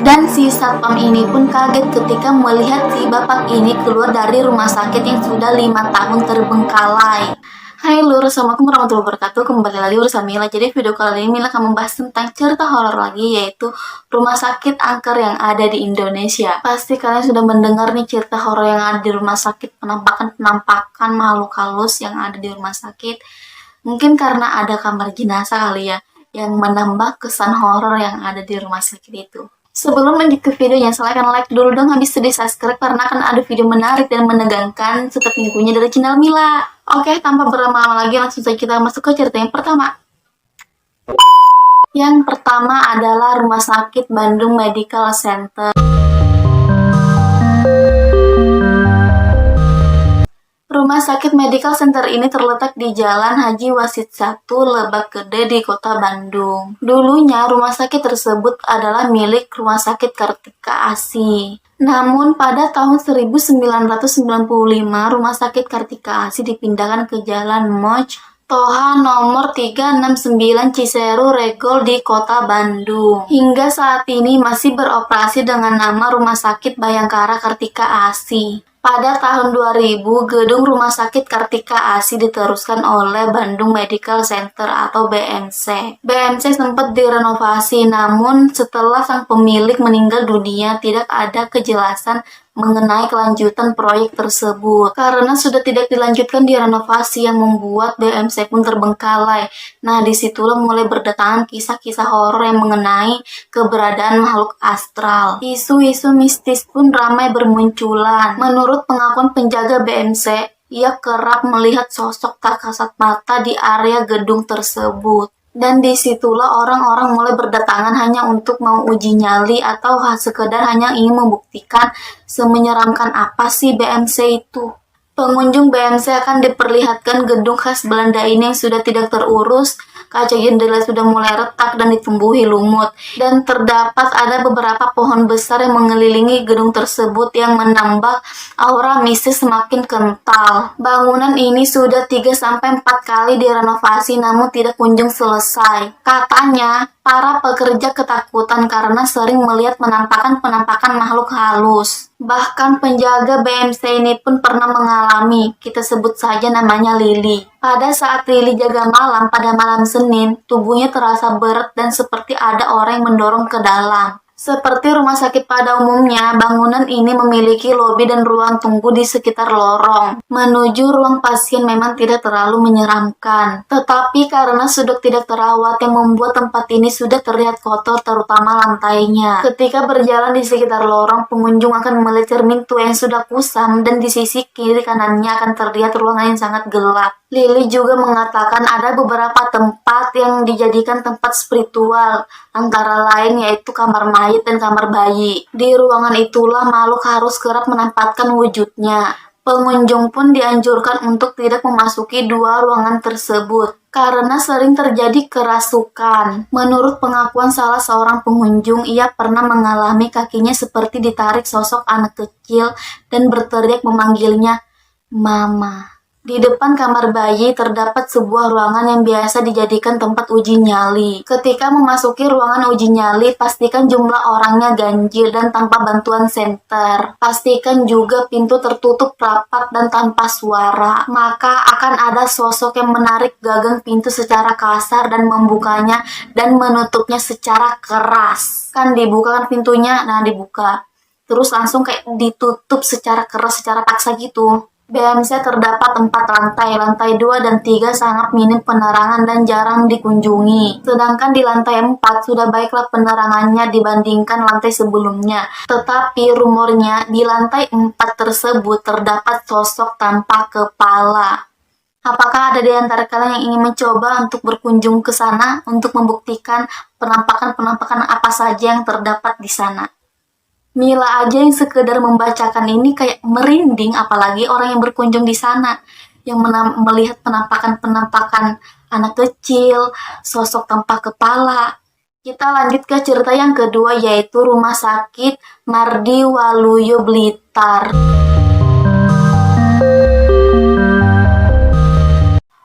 Dan si satpam ini pun kaget ketika melihat si bapak ini keluar dari rumah sakit yang sudah 5 tahun terbengkalai. Hai lur, assalamualaikum warahmatullahi wabarakatuh. Kembali lagi bersama Mila. Jadi video kali ini Mila akan membahas tentang cerita horor lagi, yaitu rumah sakit angker yang ada di Indonesia. Pasti kalian sudah mendengar nih cerita horor yang ada di rumah sakit, penampakan makhluk halus yang ada di rumah sakit. Mungkin karena ada kamar jenazah kali ya, yang menambah kesan horor yang ada di rumah sakit itu. Sebelum lanjut ke videonya, silahkan like dulu dong, habis itu di subscribe karena akan ada video menarik dan menegangkan setiap minggunya dari channel Mila. Oke, tanpa berlama-lama lagi langsung saja kita masuk ke cerita yang pertama. Yang pertama adalah Rumah Sakit Bandung Medical Center. Rumah Sakit Medical Center ini terletak di Jalan Haji Wasit 1, Lebak Gede di Kota Bandung. Dulunya rumah sakit tersebut adalah milik Rumah Sakit Kartika Asi. Namun pada tahun 1995, Rumah Sakit Kartika Asi dipindahkan ke Jalan Moj Toha nomor 369 Ciseru Regol di Kota Bandung. Hingga saat ini masih beroperasi dengan nama Rumah Sakit Bayangkara Kartika Asi. Pada tahun 2000, gedung Rumah Sakit Kartika Asi diteruskan oleh Bandung Medical Center atau BMC. BMC sempat direnovasi, namun setelah sang pemilik meninggal dunia, tidak ada kejelasan mengenai kelanjutan proyek tersebut. Karena sudah tidak dilanjutkan direnovasi yang membuat BMC pun terbengkalai. Nah, disitulah mulai berdatangan kisah-kisah horor yang mengenai keberadaan makhluk astral. Isu-isu mistis pun ramai bermunculan. Menurut pengakuan penjaga BMC, ia kerap melihat sosok tak kasat mata di area gedung tersebut. Dan disitulah orang-orang mulai berdatangan hanya untuk mau uji nyali atau sekedar hanya ingin membuktikan semenyeramkan apa sih BMC itu. Pengunjung BMC akan diperlihatkan gedung khas Belanda ini yang sudah tidak terurus, kaca jendela sudah mulai retak dan ditumbuhi lumut, dan terdapat ada beberapa pohon besar yang mengelilingi gedung tersebut yang menambah aura mistis semakin kental. Bangunan ini sudah 3-4 kali direnovasi namun tidak kunjung selesai. Katanya, para pekerja ketakutan karena sering melihat penampakan-penampakan makhluk halus. Bahkan penjaga BMC ini pun pernah mengalami, kita sebut saja namanya Lili. Pada saat Lili jaga malam pada malam Senin, tubuhnya terasa berat dan seperti ada orang yang mendorong ke dalam. Seperti rumah sakit pada umumnya, bangunan ini memiliki lobi dan ruang tunggu di sekitar lorong. Menuju ruang pasien memang tidak terlalu menyeramkan. Tetapi karena sudah tidak terawat yang membuat tempat ini sudah terlihat kotor terutama lantainya. Ketika berjalan di sekitar lorong, pengunjung akan melihat cermin tua yang sudah kusam dan di sisi kiri kanannya akan terlihat ruangan yang sangat gelap. Lili juga mengatakan ada beberapa tempat yang dijadikan tempat spiritual, antara lain yaitu kamar mayat dan kamar bayi. Di ruangan itulah makhluk harus kerap menempatkan wujudnya. Pengunjung pun dianjurkan untuk tidak memasuki dua ruangan tersebut, karena sering terjadi kerasukan. Menurut pengakuan salah seorang pengunjung, ia pernah mengalami kakinya seperti ditarik sosok anak kecil dan berteriak memanggilnya, "Mama." Di depan kamar bayi terdapat sebuah ruangan yang biasa dijadikan tempat uji nyali. Ketika memasuki ruangan uji nyali, pastikan jumlah orangnya ganjil dan tanpa bantuan senter. Pastikan juga pintu tertutup rapat dan tanpa suara. Maka akan ada sosok yang menarik gagang pintu secara kasar dan membukanya dan menutupnya secara keras. Kan dibuka kan pintunya, nah dibuka. Terus langsung kayak ditutup secara keras, secara paksa gitu. BMC terdapat 4 lantai, lantai 2 dan 3 sangat minim penerangan dan jarang dikunjungi. Sedangkan di lantai 4 sudah baiklah penerangannya dibandingkan lantai sebelumnya. Tetapi rumornya di lantai 4 tersebut terdapat sosok tanpa kepala. Apakah ada di antara kalian yang ingin mencoba untuk berkunjung ke sana untuk membuktikan penampakan-penampakan apa saja yang terdapat di sana? Mila aja yang sekedar membacakan ini kayak merinding, apalagi orang yang berkunjung di sana, yang melihat penampakan-penampakan anak kecil, sosok tanpa kepala. Kita lanjut ke cerita yang kedua, yaitu Rumah Sakit Mardi Waluyo Blitar.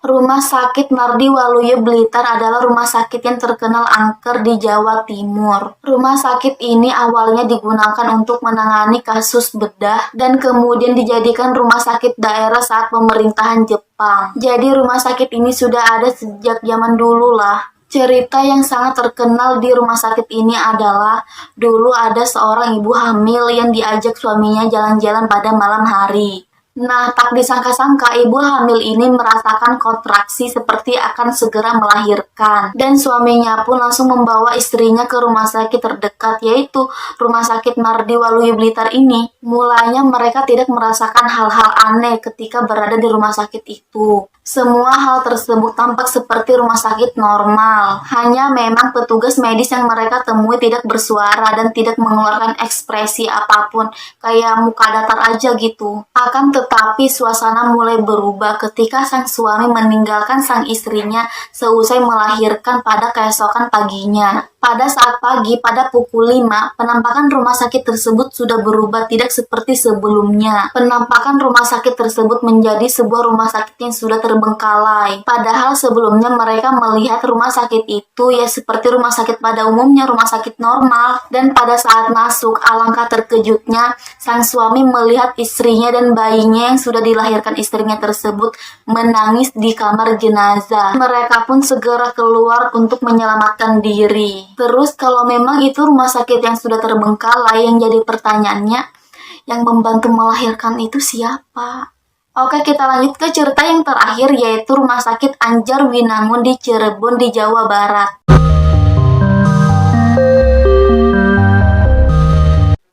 Rumah Sakit Mardi Waluyo Blitar adalah rumah sakit yang terkenal angker di Jawa Timur. Rumah sakit ini awalnya digunakan untuk menangani kasus bedah dan kemudian dijadikan rumah sakit daerah saat pemerintahan Jepang. Jadi rumah sakit ini sudah ada sejak zaman dulu lah. Cerita yang sangat terkenal di rumah sakit ini adalah dulu ada seorang ibu hamil yang diajak suaminya jalan-jalan pada malam hari. Nah, tak disangka-sangka ibu hamil ini merasakan kontraksi seperti akan segera melahirkan. Dan suaminya pun langsung membawa istrinya ke rumah sakit terdekat, yaitu Rumah Sakit Mardi Waluyo Blitar ini. Mulanya mereka tidak merasakan hal-hal aneh ketika berada di rumah sakit itu. Semua hal tersebut tampak seperti rumah sakit normal. Hanya memang petugas medis yang mereka temui tidak bersuara dan tidak mengeluarkan ekspresi apapun, kayak muka datar aja gitu. Akan tetapi suasana mulai berubah ketika sang suami meninggalkan sang istrinya seusai melahirkan pada keesokan paginya. Pada saat pagi, pada pukul 5, penampakan rumah sakit tersebut sudah berubah tidak seperti sebelumnya. Penampakan rumah sakit tersebut menjadi sebuah rumah sakit yang sudah terbengkalai. Padahal sebelumnya mereka melihat rumah sakit itu ya seperti rumah sakit pada umumnya, rumah sakit normal. Dan pada saat masuk, alangkah terkejutnya, sang suami melihat istrinya dan bayinya yang sudah dilahirkan istrinya tersebut menangis di kamar jenazah. Mereka pun segera keluar untuk menyelamatkan diri. Terus kalau memang itu rumah sakit yang sudah terbengkalai, yang jadi pertanyaannya, yang membantu melahirkan itu siapa? Oke, kita lanjut ke cerita yang terakhir, yaitu Rumah Sakit Anjar Winangun di Cirebon di Jawa Barat.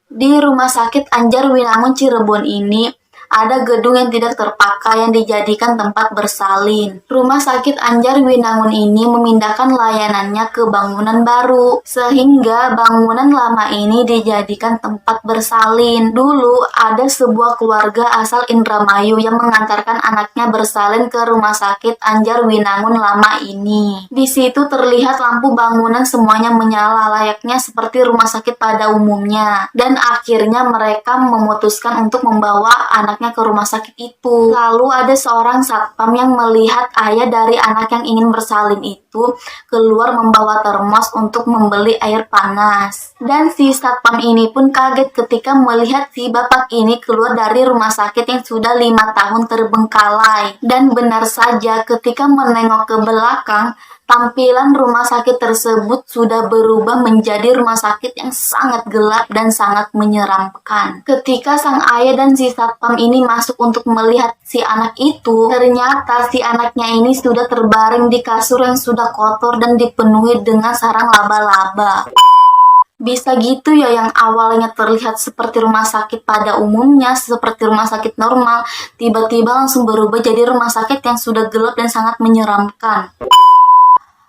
Di Rumah Sakit Anjar Winangun Cirebon ini, ada gedung yang tidak terpakai yang dijadikan tempat bersalin. Rumah Sakit Anjar Winangun ini memindahkan layanannya ke bangunan baru, sehingga bangunan lama ini dijadikan tempat bersalin. Dulu ada sebuah keluarga asal Indramayu yang mengantarkan anaknya bersalin ke Rumah Sakit Anjar Winangun lama ini. Di situ terlihat lampu bangunan semuanya menyala layaknya seperti rumah sakit pada umumnya. Dan akhirnya mereka memutuskan untuk membawa anaknya ke rumah sakit itu. Lalu ada seorang satpam yang melihat ayah dari anak yang ingin bersalin itu keluar membawa termos untuk membeli air panas. Dan si satpam ini pun kaget ketika melihat si bapak ini keluar dari rumah sakit yang sudah 5 tahun terbengkalai. Dan benar saja ketika menengok ke belakang, tampilan rumah sakit tersebut sudah berubah menjadi rumah sakit yang sangat gelap dan sangat menyeramkan. Ketika sang ayah dan si satpam ini masuk untuk melihat si anak itu, ternyata si anaknya ini sudah terbaring di kasur yang sudah kotor dan dipenuhi dengan sarang laba-laba. Bisa gitu ya, yang awalnya terlihat seperti rumah sakit pada umumnya, seperti rumah sakit normal, tiba-tiba langsung berubah jadi rumah sakit yang sudah gelap dan sangat menyeramkan.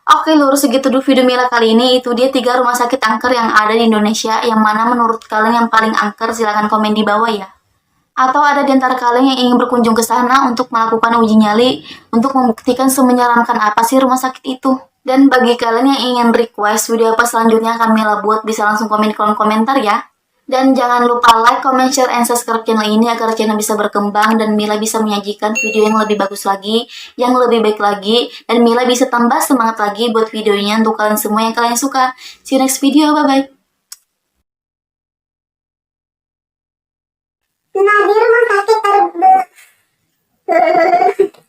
Oke lur, segitu dulu video Mila kali ini. Itu dia 3 rumah sakit angker yang ada di Indonesia. Yang mana menurut kalian yang paling angker? Silahkan komen di bawah ya. Atau ada di antara kalian yang ingin berkunjung ke sana untuk melakukan uji nyali untuk membuktikan semenyeramkan apa sih rumah sakit itu? Dan bagi kalian yang ingin request video apa selanjutnya akan Mila buat, bisa langsung komen di kolom komentar ya. Dan jangan lupa like, comment, share, and subscribe channel ini agar channel bisa berkembang dan Mila bisa menyajikan video yang lebih bagus lagi, yang lebih baik lagi, dan Mila bisa tambah semangat lagi buat videonya untuk kalian semua yang kalian suka. See you next video, bye-bye. Nah, di rumah sakit